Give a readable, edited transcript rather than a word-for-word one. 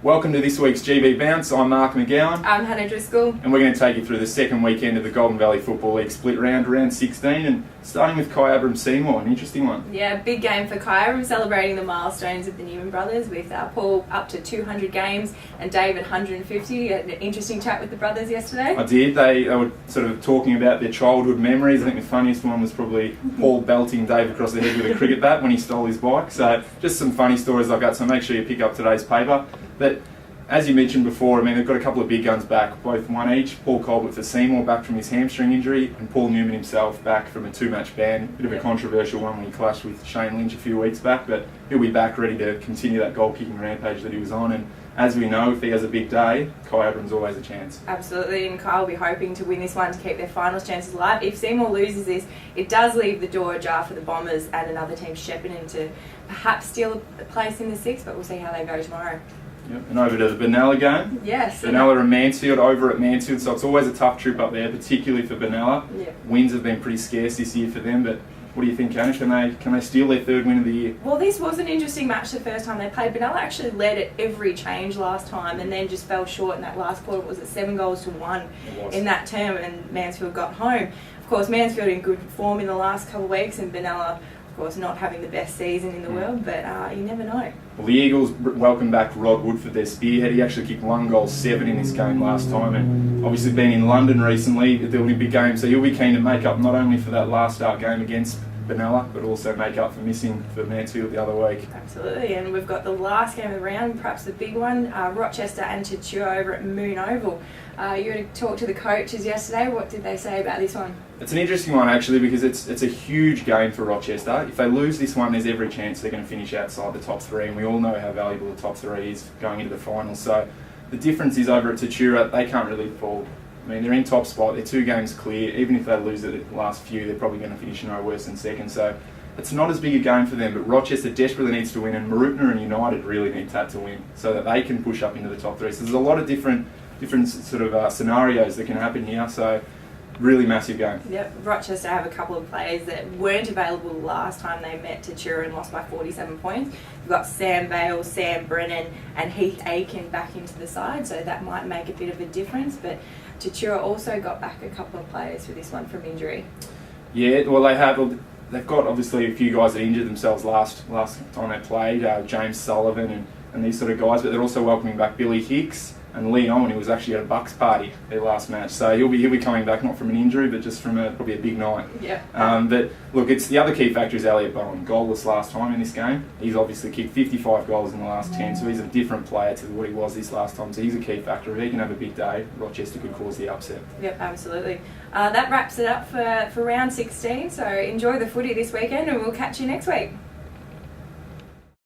Welcome to this week's GB Bounce. I'm Marc McGowan. I'm Hannah Driscoll. And we're going to take you through the second weekend of the Golden Valley Football League split round 16, and starting with Kai Abram-Seymour, an interesting one. Yeah, big game for Kai Abram, celebrating the milestones of the Newman brothers with Paul up to 200 games and Dave at 150. You had an interesting chat with the brothers yesterday. I did. They were sort of talking about their childhood memories. I think the funniest one was probably Paul belting Dave across the head with a cricket bat when he stole his bike. So just some funny stories like that, so make sure you pick up today's paper. But as you mentioned before, I mean, they've got a couple of big guns back, both one each. Paul Colbert for Seymour back from his hamstring injury, and Paul Newman himself back from a two-match ban. Bit of a controversial one when he clashed with Shane Lynch a few weeks back, but he'll be back ready to continue that goal-kicking rampage that he was on. And as we know, if he has a big day, Kai Abram's always a chance. Absolutely, and Kai will be hoping to win this one to keep their finals chances alive. If Seymour loses this, it does leave the door ajar for the Bombers and another team Shepparton to perhaps steal a place in the six, but we'll see how they go tomorrow. Yep. And over to the Benalla game. Yes. Benalla and Mansfield over at Mansfield, so it's always a tough trip up there, particularly for Benalla. Yep. Wins have been pretty scarce this year for them, but what do you think, Hannah? Can they steal their third win of the year? Well, this was an interesting match the first time they played. Benalla actually led at every change last time and then just fell short in that last quarter. Was it 7-1 in that term, and Mansfield got home. Of course, Mansfield in good form in the last couple of weeks, and Benalla, of course, not having the best season in the world, but you never know. Well, the Eagles welcome back Rod Woodford, their spearhead. He actually kicked 1 goal 7 in this game last time, and obviously been in London recently at the Olympic Games, so he'll be keen to make up not only for that last start game against Benalla, but also make up for missing for Mansfield the other week. Absolutely, and we've got the last game of the round, perhaps the big one, Rochester and Tatura over at Moon Oval. You had to talk to the coaches yesterday. What did they say about this one? It's an interesting one actually, because it's a huge game for Rochester. If they lose this one, there's every chance they're going to finish outside the top 3, and we all know how valuable the top 3 is going into the finals. So the difference is over at Tatura, they can't really fall. I mean, they're in top spot, they're 2 games clear. Even if they lose it the last few, they're probably going to finish no worse than second. So it's not as big a game for them, but Rochester desperately needs to win, and Marupna and United really need that to win so that they can push up into the top 3. So there's a lot of different sort of scenarios that can happen here. So really massive game. Yep, Rochester have a couple of players that weren't available last time they met Tatura and lost by 47 points. We've got Sam Bale, Sam Brennan and Heath Aiken back into the side, so that might make a bit of a difference. But Tatura also got back a couple of players for this one from injury. Yeah, well they've got obviously a few guys that injured themselves last time they played, James Sullivan and these sort of guys, but they're also welcoming back Billy Hicks and Lee Owen, who was actually at a Bucks party their last match. So he'll be coming back not from an injury, but just from probably a big night. Yeah. But look, it's the other key factor is Elliot Bowen, goalless last time in this game. He's obviously kicked 55 goals in the last 10, so he's a different player to what he was this last time. So he's a key factor. If he can have a big day, Rochester could cause the upset. Yep, absolutely. That wraps it up for round 16. So enjoy the footy this weekend, and we'll catch you next week.